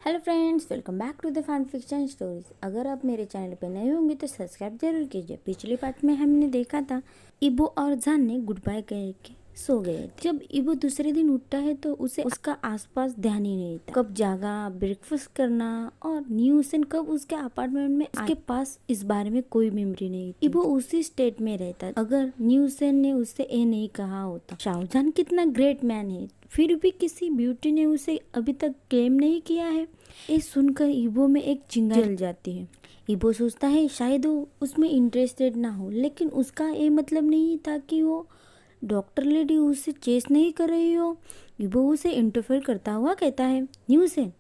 Hello friends, welcome back to the fan fiction stories. अगर आप मेरे चैनल पे नए होंगे तो सब्सक्राइब जरूर कीजिए। पिछले पार्ट में हमने देखा था इबो और जान ने गुड बाय कह के सो गए। जब इबो दूसरे दिन उठता है तो उसे उसका आसपास ध्यान ही नहीं था। कब जागा, ब्रेकफास्ट करना और न्यूसेन कब उसके अपार्टमेंट में उसके पास इस बारे में कोई मेमोरी नहीं थी। इबो उसी स्टेट में रहता। अगर न्यूसेन ने उससे ये नहीं कहा होता शाहजहान कितना ग्रेट मैन है, फिर भी किसी ब्यूटी ने उसे अभी तक क्लेम नहीं किया है। ये सुनकर इबो में एक चिंगारी जल जाती है। इबो सोचता है शायद वो उसमें इंटरेस्टेड ना हो, लेकिन उसका ये मतलब नहीं था कि वो डॉक्टर लेडी उसे चेस नहीं कर रही हो। इबो उसे इंटरफेयर करता हुआ कहता है, न्यूसेन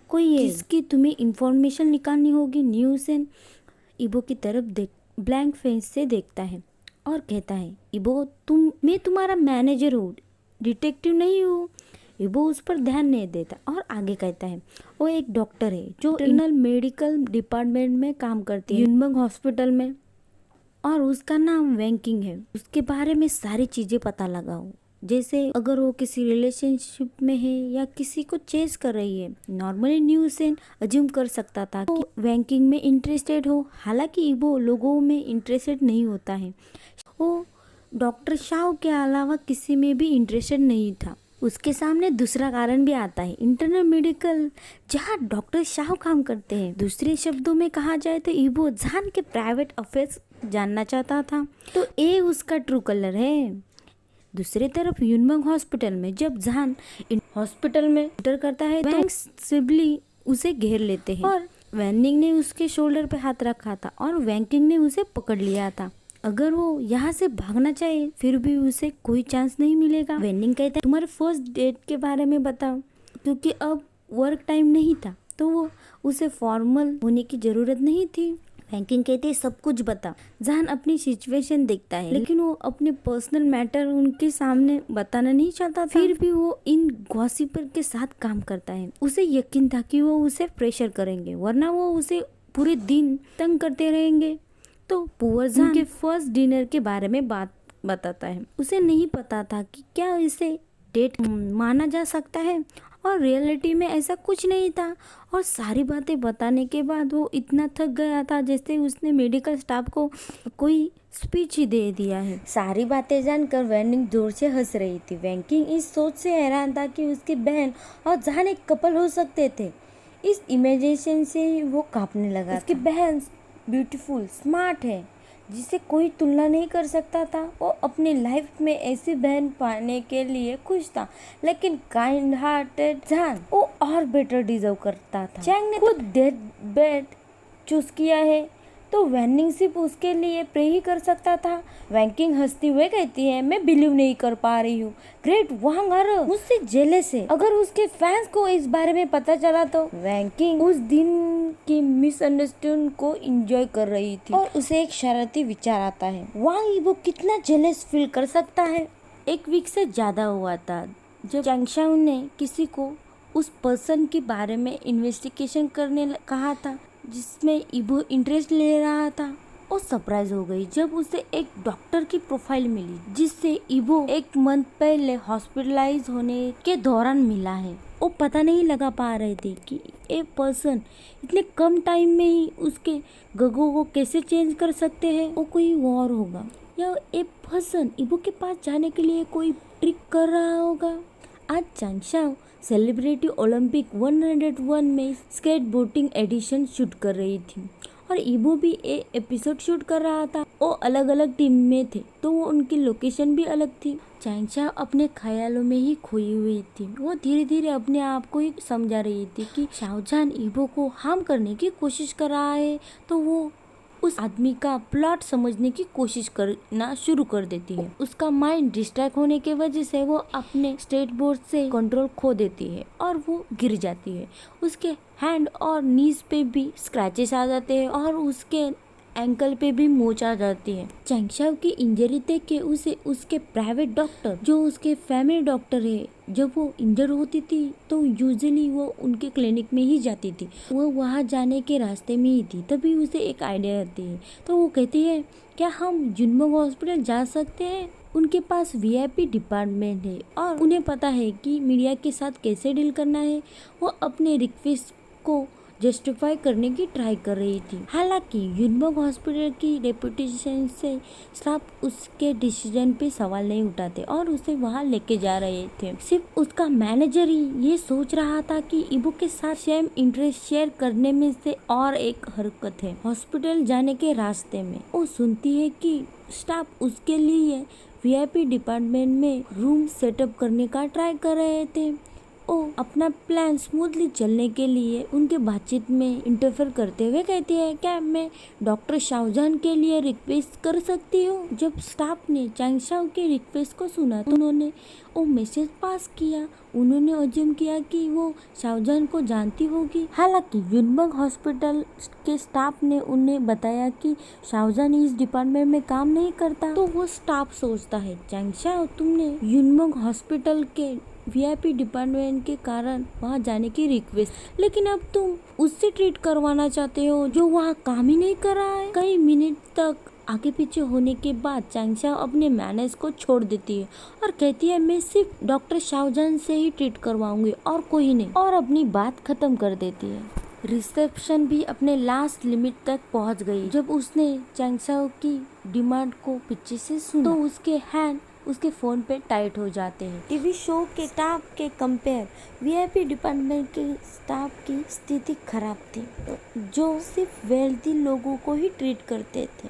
कोई है जिसकी तुम्हें इंफॉर्मेशन निकालनी होगी। न्यूसेन इबो की तरफ देख ब्लैंक फेस से देखता है और कहता है, इबो मैं तुम्हारा मैनेजर हूँ, डिटेक्टिव नहीं हूँ। इबो उस पर ध्यान नहीं देता और आगे कहता है, वो एक डॉक्टर है जो इंटरनल मेडिकल डिपार्टमेंट में काम करती है यूनबर्ग हॉस्पिटल में, और उसका नाम वैंकिंग है। उसके बारे में सारी चीजें पता लगाओ, जैसे अगर वो किसी रिलेशनशिप में है या किसी को चेस कर रही है। नॉर्मली न्यूसेन अज्यूम कर सकता था कि वैंकिंग में इंटरेस्टेड हो, हालांकि इबो लोगों में इंटरेस्टेड नहीं होता है। वो डॉक्टर शाह के अलावा किसी में भी इंटरेस्टेड नहीं था। उसके सामने दूसरा कारण भी आता है, इंटरनल मेडिकल जहाँ डॉक्टर शाह काम करते हैं। दूसरे शब्दों में कहा जाए तो इबो जान के प्राइवेट अफेयर्स जानना चाहता था, तो ये उसका ट्रू कलर है। दूसरी तरफ यूनबर्ग हॉस्पिटल में जब जान हॉस्पिटल में एंटर करता है तो सिबली उसे घेर लेते हैं और वैनिंग ने उसके शोल्डर पे हाथ रखा था और वैंकिंग ने उसे पकड़ लिया था। अगर वो यहाँ से भागना चाहे फिर भी उसे कोई चांस नहीं मिलेगा। वेनिंग कहता है, तुम्हारे फर्स्ट डेट के बारे में बताओ, क्योंकि अब वर्क टाइम नहीं था तो वो उसे फॉर्मल होने की जरूरत नहीं थी। वैंकिंग कहते है, सब कुछ बता। जान अपनी सिचुएशन देखता है, लेकिन वो अपने पर्सनल मैटर उनके सामने बताना नहीं चाहता था। फिर भी वो इन गॉसिपर के साथ काम करता है। उसे यकीन था कि वो उसे प्रेशर करेंगे, वरना वो उसे पूरे दिन तंग करते रहेंगे। तो पुअर जान के फर्स्ट डिनर के बारे में बात बताता है। उसे नहीं पता था कि क्या इसे डेट माना जा सकता है, और रियलिटी में ऐसा कुछ नहीं था। और सारी बातें बताने के बाद वो इतना थक गया था जैसे उसने मेडिकल स्टाफ को कोई स्पीच ही दे दिया है। सारी बातें जानकर वैनिंग जोर से हंस रही थी। वैंकिंग इस सोच से हैरान था कि उसकी बहन और जान एक कपल हो सकते थे। इस इमेजिनेशन से वो कांपने लगा। उसकी बहन ब्यूटीफुल, स्मार्ट है जिसे कोई तुलना नहीं कर सकता था। वो अपनी लाइफ में ऐसी बहन पाने के लिए खुश था, लेकिन काइंड हार्टेड जान वो और बेटर डिजर्व करता था। चैंग ने खुद डेथ बेड चूज किया है तो वैनिंग सिर्फ उसके लिए प्रे ही कर सकता था। वैंकिंग हंसती हुए कहती है, मैं बिलीव नहीं कर पा रही हूँ, ग्रेट वांग मुझसे जेलस है। अगर उसके फैंस को इस बारे में पता चला तो। वैंकिंग उस दिन की मिसअंडरस्टैंडिंग को एंजॉय कर रही थी और उसे एक शरारती विचार आता है, वांग वो कितना जेलस फील कर सकता है। एक वीक से ज्यादा हुआ था जब चैंगशाओ ने किसी को उस पर्सन के बारे में इन्वेस्टिगेशन करने कहा था जिसमें इबो इंटरेस्ट ले रहा था। वो सरप्राइज हो गई जब उसे एक डॉक्टर की प्रोफाइल मिली जिससे इबो एक मंथ पहले हॉस्पिटलाइज होने के दौरान मिला है। वो पता नहीं लगा पा रहे थे कि एक पर्सन इतने कम टाइम में ही उसके गगों को कैसे चेंज कर सकते हैं। वो कोई और होगा या एक पर्सन इबो के पास जाने के लिए कोई ट्रिक कर रहा होगा। आज चैंगशाओ सेलिब्रिटी ओलंपिक 101 में स्केट बोटिंग एडिशन शूट कर रही थी और इबो भी एक एपिसोड शूट कर रहा था। वो अलग अलग टीम में थे तो वो उनकी लोकेशन भी अलग थी। चैंगशाओ अपने ख्यालों में ही खोई हुई थी। वो धीरे धीरे अपने आप को ही समझा रही थी कि शाहजहान इबो को हार्म करने की कोशिश कर रहा है, तो वो उस आदमी का प्लॉट समझने की कोशिश करना शुरू कर देती है। उसका माइंड डिस्ट्रैक्ट होने की वजह से वो अपने स्टेट बोर्ड से कंट्रोल खो देती है और वो गिर जाती है। उसके हैंड और नीज पे भी स्क्रैचेस आ जाते हैं और उसके एंकल पे भी मोच आ जाती है। चैंगशाओ की इंजरी देख के उसे उसके प्राइवेट डॉक्टर, जो उसके फैमिली डॉक्टर है, जब वो इंजर होती थी तो यूजुअली वो उनके क्लिनिक में ही जाती थी। वो वहाँ जाने के रास्ते में ही थी, तभी उसे एक आइडिया आती है। तो वो कहती है, क्या हम यूनबर्ग हॉस्पिटल जा सकते हैं? उनके पास वीआईपी डिपार्टमेंट है और उन्हें पता है कि मीडिया के साथ कैसे डील करना है। वो अपने रिक्वेस्ट को जस्टिफाई करने की ट्राई कर रही थी। हालांकि यूनबर्ग हॉस्पिटल की रेपुटेशन से स्टाफ उसके डिसीजन पे सवाल नहीं उठाते और उसे वहां लेके जा रहे थे। सिर्फ उसका मैनेजर ही ये सोच रहा था कि इबो के साथ सेम इंटरेस्ट शेयर करने में से और एक हरकत है। हॉस्पिटल जाने के रास्ते में वो सुनती है कि स्टाफ उसके लिए वीआईपी डिपार्टमेंट में रूम सेटअप करने का ट्राई कर रहे थे। वो अपना प्लान स्मूथली चलने के लिए उनके बातचीत में इंटरफेयर करते हुए कहती है, क्या मैं डॉक्टर शाओजान के लिए रिक्वेस्ट कर सकती हूँ? जब स्टाफ ने चैंग शाओ के रिक्वेस्ट को सुना तो उन्होंने वो मैसेज पास किया। उन्होंने अज्यूम किया कि वो शाओजान को जानती होगी। हालांकि यूनबर्ग हॉस्पिटल के स्टाफ ने उन्हें बताया कि शाओजान इस डिपार्टमेंट में काम नहीं करता। तो वो स्टाफ सोचता है, चैंग शाओ तुमने यूनबर्ग हॉस्पिटल के वीआईपी डिपार्टमेंट के कारण वहाँ जाने की रिक्वेस्ट, लेकिन अब तुम उससे ट्रीट करवाना चाहते हो जो वहाँ काम ही नहीं कर रहा है। कई मिनट तक आगे पीछे होने के बाद चैंग शाओ अपने मैनेज को छोड़ देती है और कहती है, मैं सिर्फ डॉक्टर शाओजान से ही ट्रीट करवाऊंगी और कोई नहीं, और अपनी बात खत्म कर देती है। रिसेप्शन भी अपने लास्ट लिमिट तक पहुंच गई। जब उसने चैंग शाओ की डिमांड को पीछे से सुना तो उसके हैंड उसके फोन पे टाइट हो जाते हैं। टीवी शो के स्टाफ के कंपेयर वीआईपी डिपार्टमेंट के स्टाफ की स्थिति खराब थी, जो सिर्फ वेल्दी लोगों को ही ट्रीट करते थे।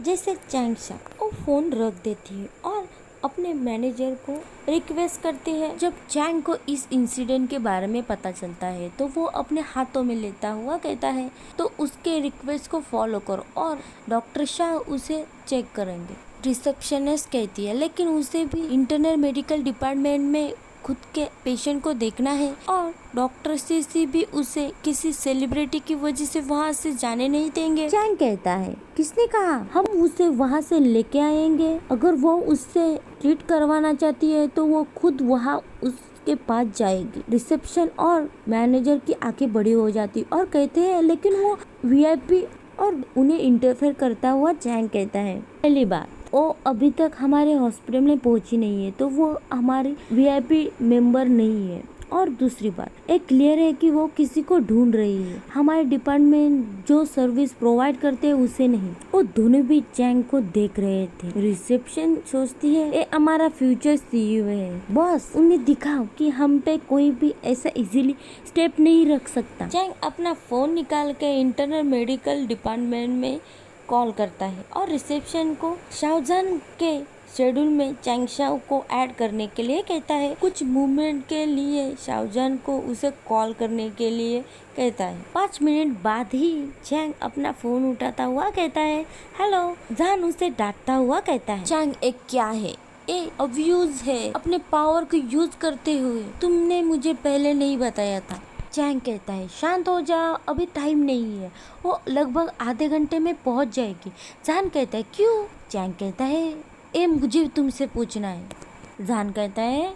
जैसे चैंग शाओ वो फोन रख देती है और अपने मैनेजर को रिक्वेस्ट करती है। जब चैंग को इस इंसिडेंट के बारे में पता चलता है तो वो अपने हाथों में लेता हुआ कहता है, तो उसके रिक्वेस्ट को फॉलो करो और डॉक्टर शाह उसे चेक करेंगे। रिसेप्शनिस्ट कहती है, लेकिन उसे भी इंटरनल मेडिकल डिपार्टमेंट में खुद के पेशेंट को देखना है और डॉक्टर सीसी भी उसे किसी सेलिब्रिटी की वजह से वहाँ से जाने नहीं देंगे। चैंग कहता है, किसने कहा? हम उसे वहाँ से लेके आएंगे। अगर वो उससे ट्रीट करवाना चाहती है तो वो खुद वहाँ उसके पास जाएगी। रिसेप्शन और मैनेजर की आंखें बड़ी हो जाती और कहते हैं, लेकिन वो वीआईपी और उन्हें इंटरफेयर करता हुआ चैंग कहता है, पहली बात वो अभी तक हमारे हॉस्पिटल में पहुंची नहीं है तो वो हमारी वीआईपी मेंबर नहीं है, और दूसरी बात एक क्लियर है कि वो किसी को ढूंढ रही है। हमारे डिपार्टमेंट जो सर्विस प्रोवाइड करते हैं उसे नहीं। वो दोनों भी चैंग को देख रहे थे। रिसेप्शन सोचती है, ये हमारा फ्यूचर सीईओ है, बॉस उन्हें दिखाओ कि हम पे कोई भी ऐसा इजीली स्टेप नहीं रख सकता। चैंग अपना फोन निकाल के इंटरनल मेडिकल डिपार्टमेंट में कॉल करता है और रिसेप्शन को शाओजान के शेड्यूल में चैंग शाओ को ऐड करने के लिए कहता है। कुछ मूवमेंट के लिए शाओजान को उसे कॉल करने के लिए कहता है। 5 मिनट बाद ही चैंग अपना फोन उठाता हुआ कहता है, हेलो। जान उसे डांटता हुआ कहता है, चैंग एक क्या है, ये अब्यूज है। अपने पावर को यूज करते हुए तुमने मुझे पहले नहीं बताया था। चैंग कहता है, शांत हो जा, अभी टाइम नहीं है, वो लगभग आधे घंटे में पहुंच जाएगी। जान कहता है, क्यों? चैंग कहता है, ये मुझे तुमसे पूछना है। जान कहता है,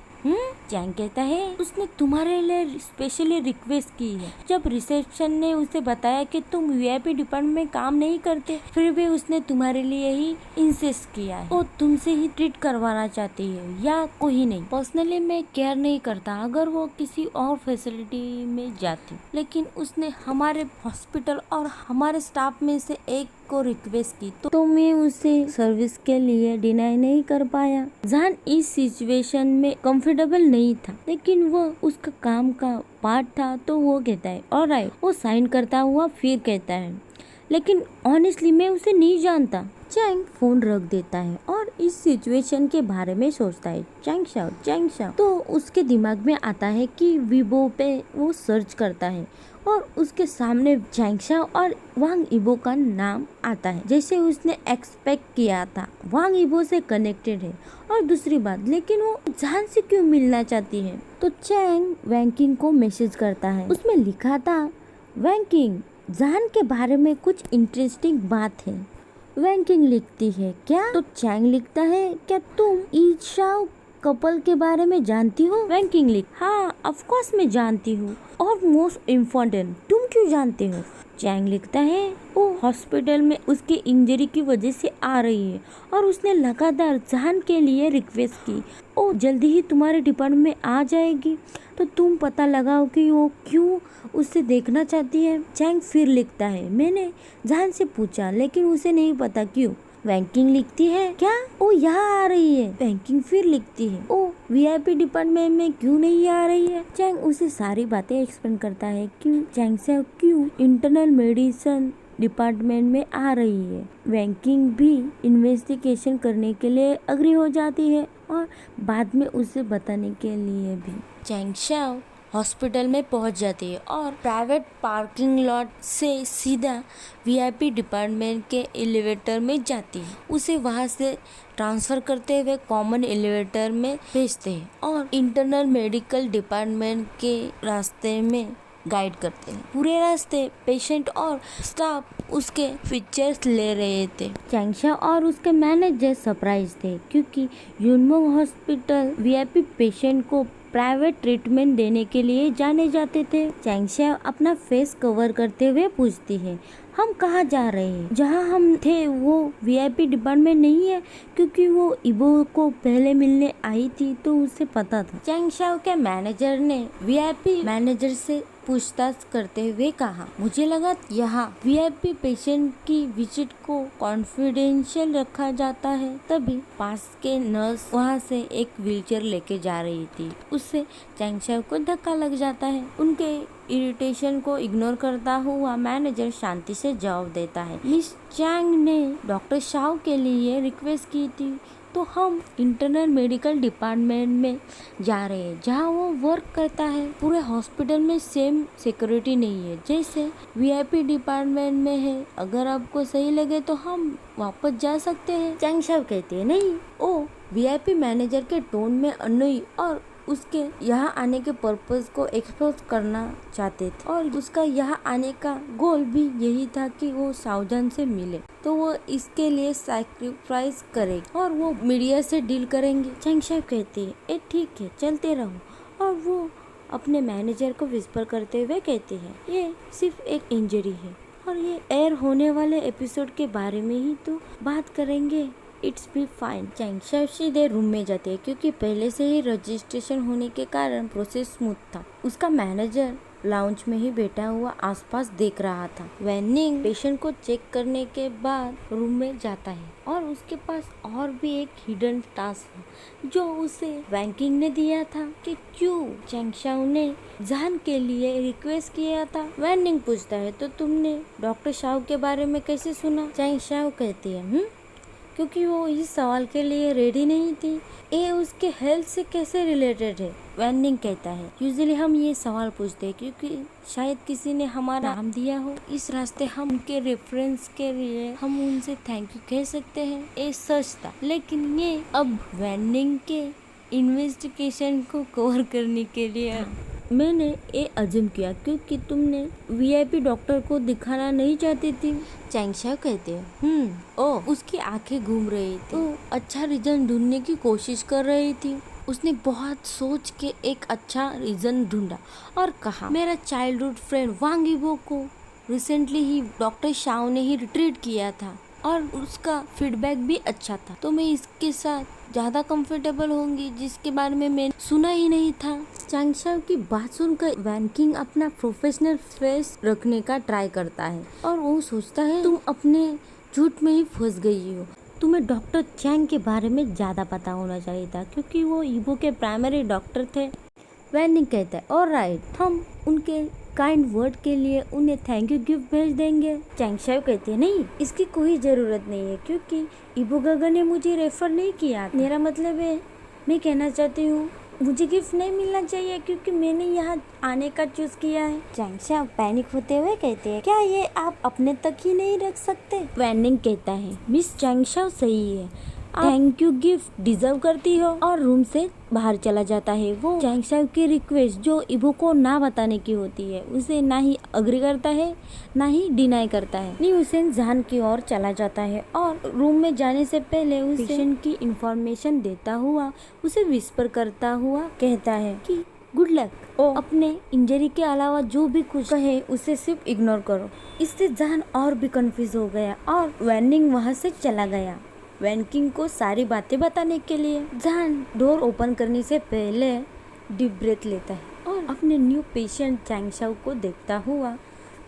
चैंग कहता है, उसने तुम्हारे लिए स्पेशली रिक्वेस्ट की है। जब रिसेप्शन ने उसे बताया कि तुम वीआईपी डिपार्टमेंट में काम नहीं करते, फिर भी उसने तुम्हारे लिए ही इंसिस्ट किया है। वो तुमसे ही ट्रीट करवाना चाहती है या कोई नहीं। पर्सनली मैं केयर नहीं करता अगर वो किसी और फैसिलिटी में जाती, लेकिन उसने हमारे हॉस्पिटल और हमारे स्टाफ में से एक को रिक्वेस्ट की तो मैं उसे सर्विस के लिए डिनाई नहीं कर पाया। जान इस सिचुएशन में कंफर्टेबल नहीं था, लेकिन वो उसका काम का पार्ट था तो वो कहता है ऑलराइट। वो साइन करता हुआ फिर कहता है, लेकिन ऑनेस्टली मैं उसे नहीं जानता। चैंग फोन रख देता है और इस सिचुएशन के बारे में सोचता है। चैंग शाओ तो उसके दिमाग में आता है कि वीबो पे वो सर्च करता है और उसके सामने चैंग शाओ और वांग इबो का नाम आता है, जैसे उसने एक्सपेक्ट किया था। वांग इबो से कनेक्टेड है। और दूसरी बात, लेकिन वो जान से क्यों मिलना चाहती है? तो चैंग वैंकिंग को मैसेज करता है। उसमें लिखा था, वैंकिंग जान के बारे में कुछ इंटरेस्टिंग बात है। वैंकिंग लिखती है, क्या? तो चैंग लिखता है, क्या तुम ईशाओ कपल के बारे में जानती हो? वैंकिंग लिख, हाँ ऑफ कोर्स मैं जानती हूँ, और मोस्ट इम्पोर्टेंट तुम क्यों जानते हो? चैंग लिखता है वो हॉस्पिटल में उसकी इंजरी की वजह से आ रही है और उसने लगातार जहान के लिए रिक्वेस्ट की, वो जल्दी ही तुम्हारे डिपार्टमेंट में आ जाएगी तो तुम पता लगाओ कि वो क्यों उससे देखना चाहती है। चैंग फिर लिखता है मैंने जहान से पूछा लेकिन उसे नहीं पता क्यों। वैंकिंग लिखती है क्या वो यहाँ आ रही है। वैंकिंग फिर लिखती है वो वीआईपी डिपार्टमेंट में क्यों नहीं आ रही है। चैंग उसे सारी बातें एक्सप्लेन करता है क्यों चैंग से क्यों इंटरनल मेडिसिन डिपार्टमेंट में आ रही है। वैंकिंग भी इन्वेस्टिगेशन करने के लिए अग्री हो जाती है और बाद में उसे बताने के लिए भी। चैंग शाओ हॉस्पिटल में पहुंच जाती है और प्राइवेट पार्किंग लॉट से सीधा वीआईपी डिपार्टमेंट के एलिवेटर में जाती है। उसे वहां से ट्रांसफर करते हुए कॉमन एलिवेटर में भेजते हैं और इंटरनल मेडिकल डिपार्टमेंट के रास्ते में गाइड करते हैं। पूरे रास्ते पेशेंट और स्टाफ उसके फीचर्स ले रहे थे। चैंगशा और उसके मैनेजर सरप्राइज थे क्योंकि यूनमोंग हॉस्पिटल वीआईपी पेशेंट को प्राइवेट ट्रीटमेंट देने के लिए जाने जाते थे। चैंगशा अपना फेस कवर करते हुए पूछती है हम कहाँ जा रहे हैं। जहाँ हम थे वो वीआईपी डिपार्टमेंट नहीं है क्योंकि वो इबो को पहले मिलने आई थी तो उसे पता था। चैंगशा के मैनेजर ने वीआईपी मैनेजर से पूछताछ करते हुए कहा मुझे लगा यहाँ वीआईपी पेशेंट की विजिट को कॉन्फिडेंशियल रखा जाता है। तभी पास के नर्स वहाँ से एक व्हीलचेयर लेके जा रही थी। उससे चैंगशा को धक्का लग जाता है। उनके इरिटेशन को इग्नोर करता हुआ मैनेजर शांति से जवाब देता है मिस चैंग ने डॉक्टर शाओ के लिए रिक्वेस्ट की थी तो हम इंटरनल मेडिकल डिपार्टमेंट में जा रहे हैं जहाँ वो वर्क करता है। पूरे हॉस्पिटल में सेम सिक्योरिटी नहीं है जैसे वीआईपी डिपार्टमेंट में है। अगर आपको सही लगे तो हम वापस जा सकते हैं। चैंग शाओ कहती है नहीं। ओ वीआईपी मैनेजर के टोन में अनोई और उसके यहाँ आने के पर्पस को एक्सपोज करना चाहते थे और उसका यहाँ आने का गोल भी यही था कि वो सावजान से मिले तो वो इसके लिए सैक्रिफाइस करेगी और वो मीडिया से डील करेंगे। चैंग शाओ कहती है ए ठीक है चलते रहो और वो अपने मैनेजर को विस्पर करते हुए कहती है ये सिर्फ एक इंजरी है और ये एयर होने वाले एपिसोड के बारे में ही तो बात करेंगे। It's be fine. Chang Shao सीधे रूम में जाते हैं क्योंकि पहले से ही रजिस्ट्रेशन होने के कारण प्रोसेस स्मूथ था। उसका मैनेजर लाउंज में ही बैठा हुआ आसपास देख रहा था। वैनिंग पेशेंट को चेक करने के बाद रूम में जाता है और उसके पास और भी एक हिडन टास्क है जो उसे वैंकिंग ने दिया था कि क्यों चैंग शाओ ने जहान के लिए रिक्वेस्ट किया था। वैनिंग पूछता है तो तुमने डॉक्टर शाओ के बारे में कैसे सुना। चैंग शाओ कहती है क्योंकि वो इस सवाल के लिए रेडी नहीं थी। ये उसके हेल्थ से कैसे रिलेटेड है। वैनिंग कहता है यूजुअली हम ये सवाल पूछते हैं क्योंकि शायद किसी ने हमारा नाम दिया हो। इस रास्ते हम उनके रेफरेंस के लिए हम उनसे थैंक यू कह सकते हैं। ये सच था लेकिन ये अब वैनिंग के इन्वेस्टिगेशन को कवर करने के लिए मैंने ये अज्यूम किया क्योंकि तुमने वीआईपी डॉक्टर को दिखाना नहीं चाहती थी। चैंग शाओ कहते हैं ओ उसकी आंखें घूम रही थी। तो अच्छा रीजन ढूंढने की कोशिश कर रही थी। उसने बहुत सोच के एक अच्छा रीजन ढूंढा और कहा मेरा चाइल्डहुड फ्रेंड वांग इबो को रिसेंटली ही डॉक्टर शाओ ने ही रिट्रीट किया था और उसका फीडबैक भी अच्छा था तो मैं इसके साथ ज्यादा कंफर्टेबल होंगी जिसके बारे में मैंने सुना ही नहीं था। चैंग शाओ की बात सुनकर वैंकिंग अपना प्रोफेशनल फेस रखने का ट्राई करता है और वो सोचता है तुम अपने झूठ में ही फंस गई हो। तुम्हें डॉक्टर चैंग के बारे में ज्यादा पता होना चाहिए था क्योंकि वो इबो के प्राइमरी डॉक्टर थे। वैनिंग कहता है ऑलराइट हम उनके काइंड वर्ड के लिए उन्हें थैंक यू गिफ्ट भेज देंगे। चैंग शाओ कहते हैं नहीं इसकी कोई जरूरत नहीं है क्योंकि इबो गागा ने मुझे रेफर नहीं किया। मेरा मतलब है मैं कहना चाहती हूँ मुझे गिफ्ट नहीं मिलना चाहिए क्योंकि मैंने यहाँ आने का चूज किया है। चैंग शाओ पैनिक होते हुए कहते हैं क्या ये आप अपने तक ही नहीं रख सकते। वैनिंग कहता है मिस चैंग शाओ सही है थैंक यू गिफ्ट डिजर्व करती हो और रूम से बाहर चला जाता है। वो चैंग शाओ की रिक्वेस्ट जो इबो को ना बताने की होती है उसे ना ही अग्री करता है ना ही डिनाई करता है। नी हुसैन जहान की ओर चला जाता है और रूम में जाने से पहले उस पेशेंट की इंफॉर्मेशन देता हुआ उसे विस्पर करता हुआ कहता है कि गुड लक ओ अपने इंजरी के अलावा जो भी कुछ कहे उसे सिर्फ इग्नोर करो। इससे जहान और भी कंफ्यूज हो गया और वैनिंग वहाँ से चला गया वैनकिंग को सारी बातें बताने के लिए। जहान डोर ओपन करने से पहले डीप ब्रेथ लेता है और अपने न्यू पेशेंट चैंगशाओ को देखता हुआ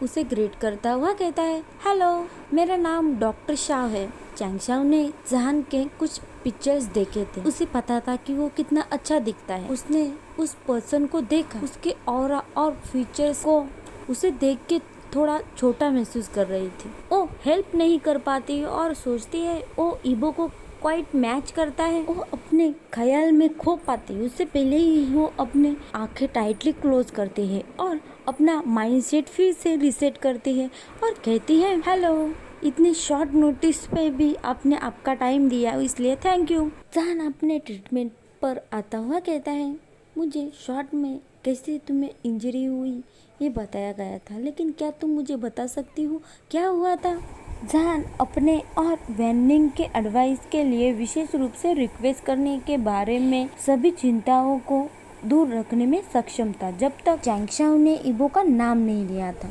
उसे ग्रीट करता हुआ कहता है, हेलो, मेरा नाम डॉक्टर शाह है। चैंगशाओ ने जहान के कुछ पिक्चर्स देखे थे। उसे पता था कि वो कितना अच्छा दिखता है। उसने उस पर्सन को देखा, उसके ऑरा और फीचर्स को उसे देख के थोड़ा छोटा महसूस कर रही थी। वो हेल्प नहीं कर पाती और सोचती है वो ईबो को क्वाइट मैच करता है। वो अपने ख्याल में खो पाती है। उससे पहले ही वो अपने आंखें टाइटली क्लोज करती है और अपना माइंडसेट फिर से रीसेट करती है और कहती है, हेलो, इतने शॉर्ट नोटिस पे भी आपने आपका टाइम दिया इसलिए थैंक यू। जहान अपने ट्रीटमेंट पर आता हुआ कहता है, मुझे शॉर्ट में कैसे तुम्हें इंजरी हुई ये बताया गया था, लेकिन क्या तुम मुझे बता सकती हो क्या हुआ था? जहान अपने और वैनिंग के एडवाइस के लिए विशेष रूप से रिक्वेस्ट करने के बारे में सभी चिंताओं को दूर रखने में सक्षम था जब तक चैंगशाओ ने ईबो का नाम नहीं लिया था।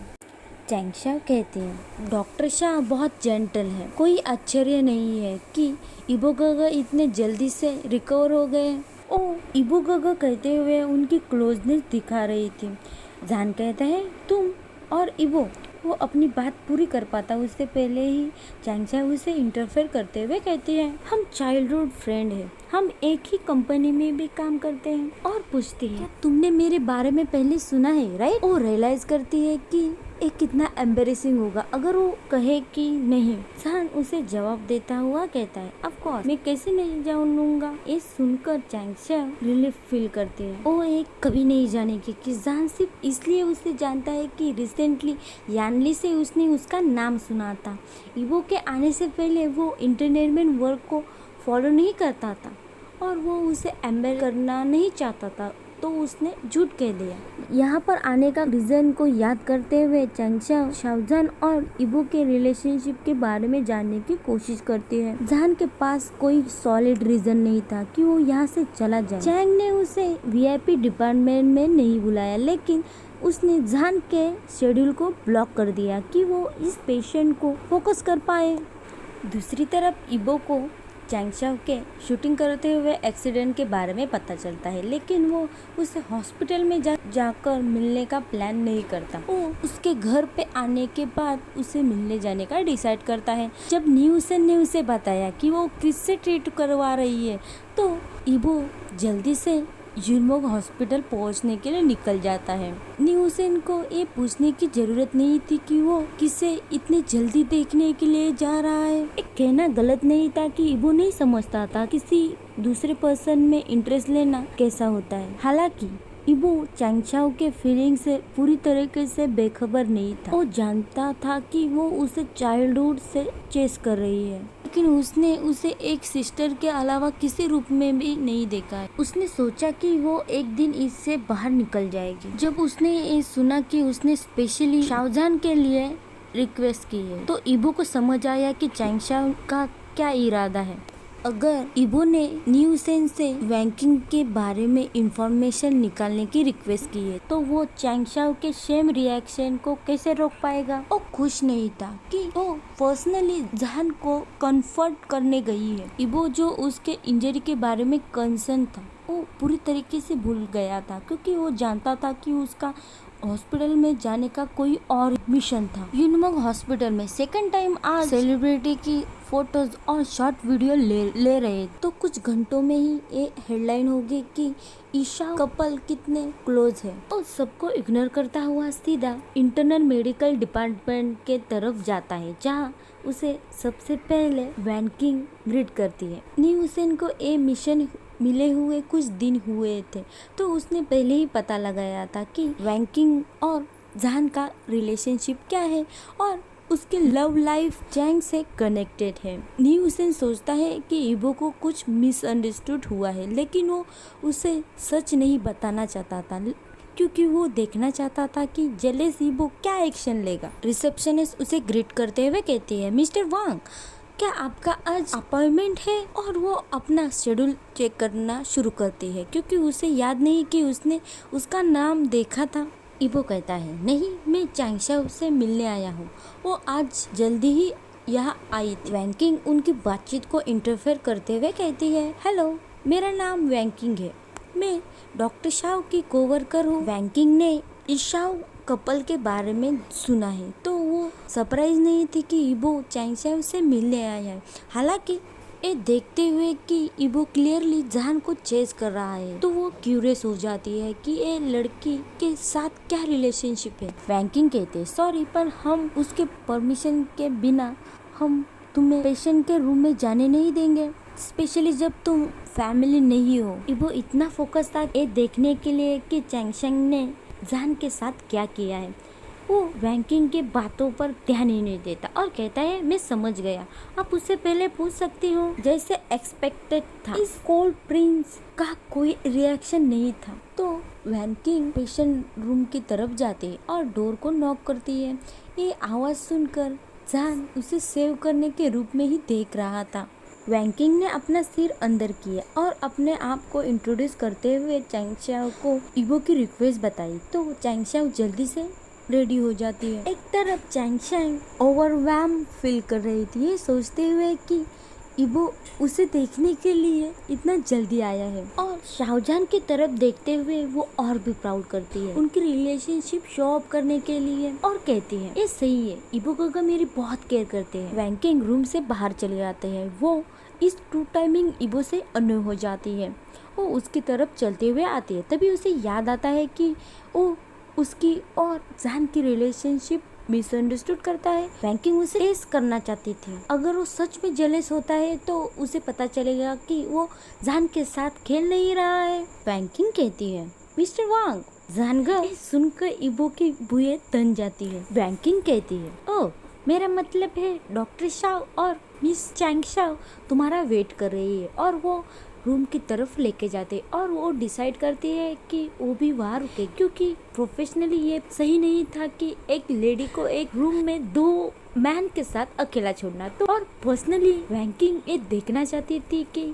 चैंगशाओ कहते हैं, डॉक्टर शाह बहुत जेंटल है। कोई आश्चर्य नहीं है कि ईबो गगा इतने जल्दी से रिकवर हो गए। ओ ईबो गगा कहते हुए उनकी क्लोजनेस दिखा रही थी। जहान कहता है, तुम और ईबो। वो अपनी बात पूरी कर पाता उससे पहले ही चैंगशाओ उसे इंटरफेयर करते हुए कहती है, हम चाइल्डहुड फ्रेंड हैं, हम एक ही कंपनी में भी काम करते हैं। और पूछती है, क्या तुमने मेरे बारे में पहले सुना है, राइट? वो रियलाइज करती है कि ये कितना एम्बेरेसिंग होगा अगर वो कहे कि नहीं। जहान उसे जवाब देता हुआ कहता है, ऑफ कोर्स, मैं कैसे नहीं जानूंगा। ये सुनकर चैंगशाओ रिलीफ फील करती है। वो एक कभी नहीं जानेगी कि जहान सिर्फ इसलिए उसे जानता है कि रिसेंटली यानली से उसने उसका नाम सुना था। ईबो के आने से पहले वो इंटरटेनमेंट वर्क को फॉलो नहीं करता था और वो उसे एम्बेर करना नहीं चाहता था, तो उसने झूठ कह दिया। यहाँ पर आने का रीजन को याद करते हुए चैंगशाओ शाओजान और ईबो के रिलेशनशिप के बारे में जानने की कोशिश करती है। जहान के पास कोई सॉलिड रीजन नहीं था कि वो यहाँ से चला जाए। चैंग ने उसे वीआईपी डिपार्टमेंट में नहीं बुलाया, लेकिन उसने जहान के शेड्यूल को ब्लॉक कर दिया कि वो इस पेशेंट को फोकस कर पाए। दूसरी तरफ ईबो को चैंगशाओ के शूटिंग करते हुए एक्सीडेंट के बारे में पता चलता है, लेकिन वो उसे हॉस्पिटल में जाकर मिलने का प्लान नहीं करता। वो उसके घर पे आने के बाद उसे मिलने जाने का डिसाइड करता है। जब न्यूसन ने उसे बताया कि वो किससे ट्रीट करवा रही है, तो ईबो जल्दी से युनमोग हॉस्पिटल पहुंचने के लिए निकल जाता है। न्यूसन को ये पूछने की जरूरत नहीं थी कि वो किसे इतने जल्दी देखने के लिए जा रहा है। एक कहना गलत नहीं था कि ईबो नहीं समझता था किसी दूसरे पर्सन में इंटरेस्ट लेना कैसा होता है। हालांकि ईबो चैंगशाओ के फीलिंग से पूरी तरीके से बेखबर नहीं था। वो जानता था कि वो उसे चाइल्डहुड से चेस कर रही है, लेकिन उसने उसे एक सिस्टर के अलावा किसी रूप में भी नहीं देखा है। उसने सोचा कि वो एक दिन इससे बाहर निकल जाएगी। जब उसने ये सुना कि उसने स्पेशली शाओजान के लिए रिक्वेस्ट की है, तो ईबो को समझ आया कि चैंगशाओ का क्या इरादा है। अगर ईबो ने न्यूसेन से वैंकिंग के बारे में इंफॉर्मेशन निकालने की रिक्वेस्ट की है, तो वो चैंगशाओ के सेम रिएक्शन को कैसे रोक पाएगा। वो खुश नहीं था कि वो पर्सनली जहान को कंफर्ट करने गई है। ईबो जो उसके इंजरी के बारे में कंसर्न था, वो पूरी तरीके से भूल गया था, क्योंकि वो जानता था कि उसका हॉस्पिटल में जाने का कोई और मिशन था। युनमोग हॉस्पिटल में सेकंड टाइम आज सेलिब्रिटी की फोटोज और शॉर्ट वीडियो ले रहे, तो कुछ घंटों में ही ये हेडलाइन होगी कि ईशा कपल कितने क्लोज है। और सबको इग्नोर करता हुआ सीधा इंटरनल मेडिकल डिपार्टमेंट के तरफ जाता है, जहाँ उसे सबसे पहले वैनकिंग ग्रीट करती है। न्यूसेन को ये मिशन मिले हुए कुछ दिन हुए थे, तो उसने पहले ही पता लगाया था कि वैंकिंग और जहान का रिलेशनशिप क्या है और उसके लव लाइफ चैंग से कनेक्टेड है। न्यूसेन सोचता है कि ईबो को कुछ मिसअंडरस्टूड हुआ है, लेकिन वो उसे सच नहीं बताना चाहता था, क्योंकि वो देखना चाहता था कि जेलेस ईबो क्या एक्शन लेगा। रिसेप्शनिस्ट उसे ग्रीट करते हुए कहती है, मिस्टर वांग, क्या आपका आज अपॉइंटमेंट है? और वो अपना शेड्यूल चेक करना शुरू करती है क्योंकि उसे याद नहीं कि उसने उसका नाम देखा था। इबो कहता है, नहीं, मैं चांगशाओ से मिलने आया हूँ, वो आज जल्दी ही यहाँ आई थी। वैंकिंग उनकी बातचीत को इंटरफेयर करते हुए कहती है, हेलो, मेरा नाम वैंकिंग है, मैं डॉक्टर शाओ की कोवर्कर हूँ। वैंकिंग ने इस शाओ कपल के बारे में सुना है तो वो सरप्राइज नहीं थी कि इबो चांगशाओ से मिलने आया है। हालांकि ये देखते हुए कि इबो क्लियरली जान को चेस कर रहा है तो वो क्यूरियस हो जाती है कि ये लड़की के साथ क्या रिलेशनशिप है। वैंकिंग कहते, सॉरी, पर हम उसके परमिशन के बिना हम तुम्हें पेशेंट के रूम में जाने नहीं देंगे, स्पेशली जब तुम फैमिली नहीं हो। इबो इतना फोकस था ये देखने के लिए कि चांगशाओ ने जान के साथ क्या किया है। वो वैंकिंग के बातों पर ध्यान ही नहीं देता और कहता है, मैं समझ गया, आप उससे पहले पूछ सकती हो। जैसे एक्सपेक्टेड था, इस कोल्ड प्रिंस का कोई रिएक्शन नहीं था तो वैंकिंग पेशेंट रूम की तरफ जाती है और डोर को नॉक करती है। ये आवाज सुनकर जान उसे सेव करने के रूप में ही देख रहा था। वैंकिंग ने अपना सिर अंदर किया और अपने आप को इंट्रोड्यूस करते हुए चांगशाओ को इबो की रिक्वेस्ट बताई तो चांगशाओ जल्दी से रेडी हो जाती है। एक तरफ चांगशाओ ओवरवेल्म फील कर रही थी, ये सोचते हुए कि इबो उसे देखने के लिए इतना जल्दी आया है, और शाहजहान की तरफ देखते हुए वो और भी प्राउड करती है उनकी रिलेशनशिप शो ऑफ करने के लिए और कहती है, ये सही है, इबो काका मेरी बहुत केयर करते हैं। वैंकिंग रूम से बाहर चले जाते हैं। वो इस टू टाइमिंग इबो से अनोय हो जाती है। वो उसकी तरफ चलते हुए आती है, तभी उसे याद आता है कि वो उसकी और जान की रिलेशनशिप मिसअंडरस्टूड करता है। वैंकिंग उसे टेस्ट करना चाहती थी, अगर वो सच में जेलस होता है तो उसे पता चलेगा कि वो जान के साथ खेल नहीं रहा है। वैंकिंग कहती है, मिस्टर वांग, जानगा सुनकर इबो की भुएं तन जाती है। वैंकिंग कहती है, ओह, मेरा मतलब है डॉक्टर शाओ और मिस चांगशाओ तुम्हारा वेट कर रही है, और वो रूम की तरफ लेके जाते और वो डिसाइड करती है कि वो भी वहाँ रुके क्योंकि प्रोफेशनली ये सही नहीं था कि एक लेडी को एक रूम में दो मैन के साथ अकेला छोड़ना। तो और पर्सनली वैंकिंग ये देखना चाहती थी कि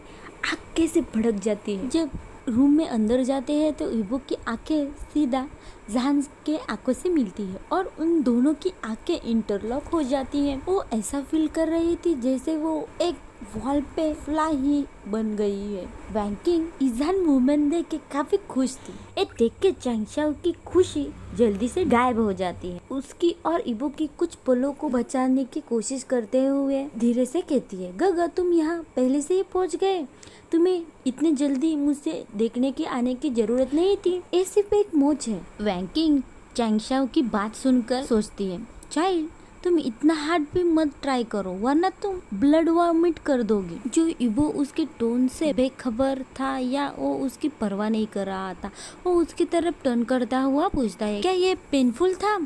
आँख कैसे भड़क जाती है। जब रूम में अंदर जाते हैं तो इबो की आंखें सीधा जान के आंखों से मिलती है और उन दोनों की आंखें इंटरलॉक हो जाती हैं। वो ऐसा फील कर रही थी जैसे वो एक वॉल पे फ्लाई ही बन गई है। वैंकिंग इजान मूवमेंट देख के काफी खुश थी। ये देख के चांगशाओ की खुशी जल्दी से गायब हो जाती है। उसकी और इबो की कुछ पलों को बचाने की कोशिश करते हुए धीरे से कहती है, गगा, तुम यहाँ पहले से ही पहुँच गए, तुम्हें इतने जल्दी मुझसे देखने की आने की जरूरत नहीं थी, ये सिर्फ एक मोच है। वैंकिंग चांगशाओ की बात सुनकर सोचती है, चाइल्ड, तुम इतना हार्ड भी मत ट्राई करो वरना तुम ब्लड वॉमिट कर दोगी। जो इबो उसके टोन से बेखबर था या वो उसकी परवाह नहीं कर रहा था, वो उसकी तरफ टर्न करता हुआ पूछता है, क्या ये पेनफुल था?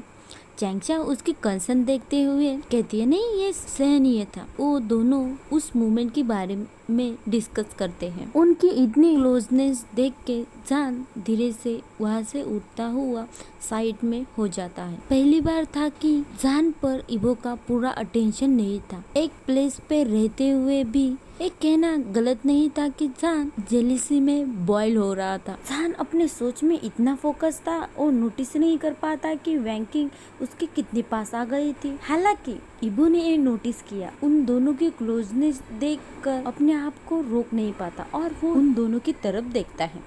चांगशाओ उसकी कंसर्न देखते हुए कहती है, नहीं, ये सहनीय था। वो दोनों उस मोमेंट के बारे में डिस्कस करते हैं। उनकी इतनी क्लोजनेस देख के जान धीरे से वहाँ से उठता हुआ साइड में हो जाता है। पहली बार था कि जान पर इबो का पूरा अटेंशन नहीं था। एक प्लेस पे रहते हुए भी एक कहना गलत नहीं था कि जान जेलिसी में बॉयल हो रहा था। जान अपने सोच में इतना फोकस था और नोटिस नहीं कर पाता कि वैंकिंग उसके कितने पास आ गई थी। हालांकि इबो ने ये नोटिस किया। उन दोनों की क्लोजनेस देखकर अपने आप को रोक नहीं पाता और वो उन दोनों की तरफ देखता है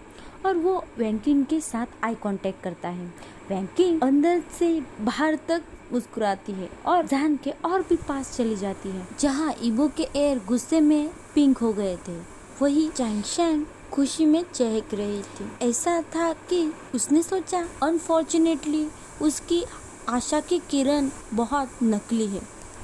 और वो वैंकिंग के साथ आई कांटेक्ट करता है। वैंकिंग अंदर से बाहर तक मुस्कुराती है और जान के और भी पास चली जाती है। जहाँ इबो के एयर गुस्से में पिंक हो गए थे, वही चांगशाओ खुशी में चहक रही थी। ऐसा था कि उसने सोचा, अनफॉर्चुनेटली उसकी आशा की किरण बहुत नकली है।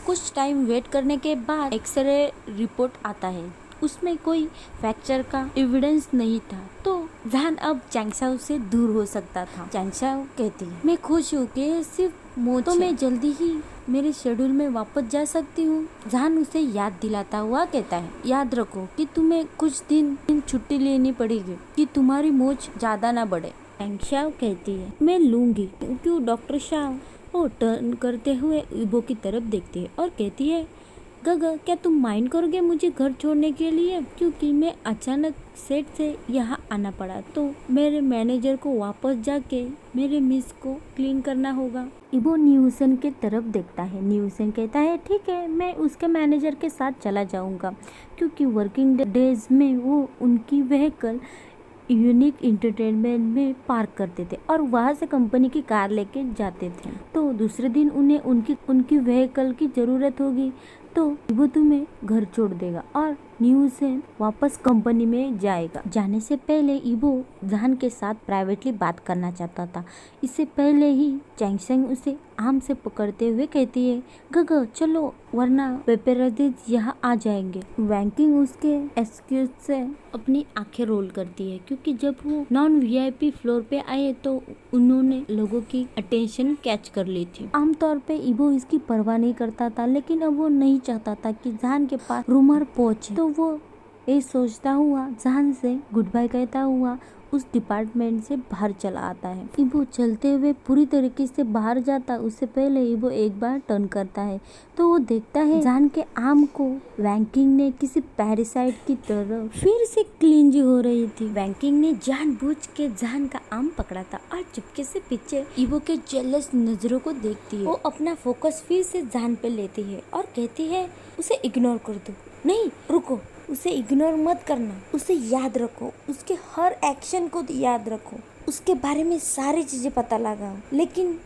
कुछ टाइम वेट करने के बाद एक्सरे रिपोर्ट आता है, उसमें कोई फ्रैक्चर का एविडेंस नहीं था, तो जान अब चांगशाओ से दूर हो सकता था। चांगशाओ कहती है, मैं खुश हूँ कि सिर्फ मोच, तो मैं जल्दी ही मेरे शेड्यूल में वापस जा सकती हूँ। जान उसे याद दिलाता हुआ कहता है, याद रखो कि तुम्हें कुछ दिन छुट्टी लेनी पड़ेगी कि तुम्हारी मोच ज्यादा ना बढ़े। चांगशाओ कहती है, मैं लूंगी। क्यों डॉक्टर शाओ? वो टर्न करते हुए इबो की तरफ देखती है और कहती है, गगा क्या तुम माइंड करोगे मुझे घर छोड़ने के लिए, क्योंकि मैं अचानक सेट से यहाँ आना पड़ा तो मेरे मैनेजर को वापस जाके मेरे मिस को क्लीन करना होगा। इबो न्यूसन के तरफ देखता है। न्यूसन कहता है ठीक है, मैं उसके मैनेजर के साथ चला जाऊंगा, क्योंकि वर्किंग डेज में वो उनकी व्हीकल यूनिक एंटरटेनमेंट में पार्क करते थे और वहाँ से कंपनी की कार लेके जाते थे। तो दूसरे दिन उन्हें उनकी व्हीकल की जरूरत होगी, तो वो तुम्हें घर छोड़ देगा और न्यूसन वापस कंपनी में जाएगा। जाने से पहले इबो जहान के साथ प्राइवेटली बात करना चाहता था। इससे पहले ही चैंगसेंग उसे आम से पकड़ते हुए कहती है गगा चलो वरना पेपरजीज यहाँ आ जाएंगे। वैंकिंग उसके एक्सक्यूज से अपनी आंखें रोल करती है, क्योंकि जब वो नॉन वीआईपी फ्लोर पे आए तो उन्होंने लोगों की अटेंशन कैच कर ली थी। आमतौर पे इबो इसकी परवाह नहीं करता था, लेकिन अब वो नहीं चाहता था कि जहान के पास रूमर पहुंचे, तो वो ये सोचता हुआ जहान से गुड बाय कहता हुआ उस डिपार्टमेंट से बाहर चला आता है। इबो चलते हुए पूरी तरीके से बाहर जाता, उससे पहले इबो एक बार टर्न करता है तो वो देखता है जहान के आम को वैंकिंग ने किसी पैरासाइट की तरह फिर से क्लींज हो रही थी। वैंकिंग ने जानबूझ के जहान का आम पकड़ा था और चुपके से पीछे इबो के जेलस नजरों को देखती है। वो अपना फोकस फिर से जहान पे लेती है और कहती है उसे इग्नोर कर दो। नहीं रुको, उसे इग्नोर मत करना, उसे याद रखो, उसके हर एक्शन को याद रखो, उसके बारे में सारी चीजें पता लगाओ, लेकिन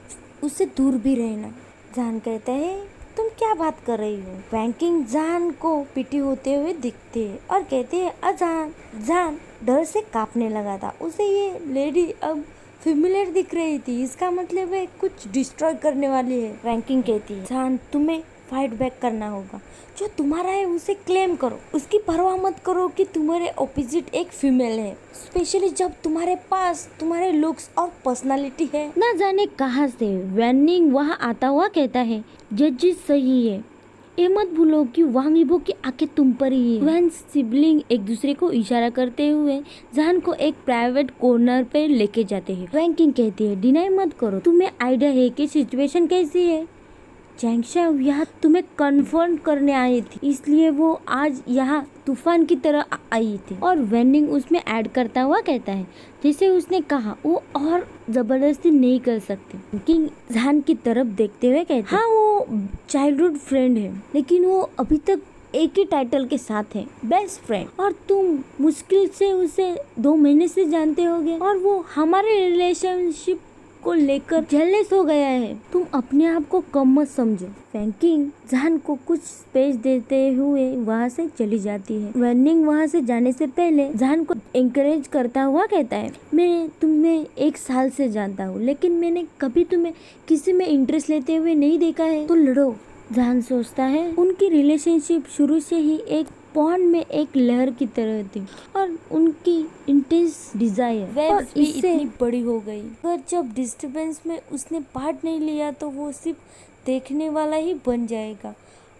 उससे दूर भी रहना। जहान कहता है तुम क्या बात कर रही हो। वैंकिंग जहान को पीटी होते हुए दिखती है और कहती है अजान। जहान डर से कांपने लगा था। उसे ये लेडी अब फेमिलियर दिख रही थी, इसका मतलब है कुछ डिस्ट्रॉय करने वाली है। वैंकिंग कहती है जहान तुम्हें फाइट बैक करना होगा, जो तुम्हारा है उसे क्लेम करो, उसकी परवाह मत करो कि तुम्हारे ऑपोजिट एक फीमेल है, स्पेशली जब तुम्हारे पास तुम्हारे लुक्स और पर्सनालिटी है। ना जाने कहां से वैनिंग वहां आता हुआ कहता है जजिस सही है, ये मत भूलो कि वांग इबो की आंखें तुम पर ही है। वैन सिबलिंग एक दूसरे को इशारा करते हुए जहान को एक प्राइवेट कॉर्नर पे लेके जाते हैं। वैंकिंग कहती है डिनाई मत करो, तुम्हें आइडिया है कि सिचुएशन कैसी है। चैंगशा यहाँ तुम्हें कन्फर्म करने आई थी, इसलिए वो आज यहाँ तूफान की तरह आई थी। और वेंडिंग उसमें ऐड करता हुआ कहता है जैसे उसने कहा वो और जबरदस्ती नहीं कर सकते। किंग जहान की तरफ देखते हुए कहते हाँ वो चाइल्डहुड फ्रेंड है, लेकिन वो अभी तक एक ही टाइटल के साथ है, बेस्ट फ्रेंड, और तुम मुश्किल से उसे 2 महीने से जानते होगे और वो हमारे रिलेशनशिप को लेकर जेलस हो गया है। तुम अपने आप को कम मत समझो। वैंकिंग जहान को कुछ स्पेस देते हुए वहाँ से चली जाती है। वैनिंग वहाँ से जाने से पहले जहान को एंकरेज करता हुआ कहता है मैं तुम्हें 1 साल से जानता हूँ, लेकिन मैंने कभी तुम्हें किसी में इंटरेस्ट लेते हुए नहीं देखा है, तो लड़ो। जहान सोचता है उनकी रिलेशनशिप शुरू से ही एक पॉन्ड में एक लहर की तरह थी और उनकी इंटेंस डिजायर और इससे इतनी बड़ी हो गई। पर जब डिस्टर्बेंस में उसने पार्ट नहीं लिया तो वो सिर्फ देखने वाला ही बन जाएगा।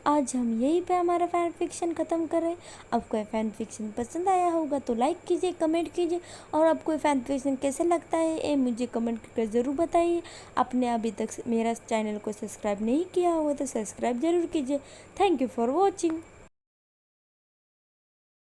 आज हम यहीं पे हमारा फैन फिक्शन ख़त्म कर रहे हैं। आपको ये फैन फिक्शन पसंद आया होगा तो लाइक कीजिए, कमेंट कीजिए, और आपको ये फैन फिक्शन कैसे लगता है ये मुझे कमेंट करके ज़रूर बताइए। आपने अभी तक मेरा चैनल को सब्सक्राइब नहीं किया हुआ तो सब्सक्राइब ज़रूर कीजिए। Thank you for watching.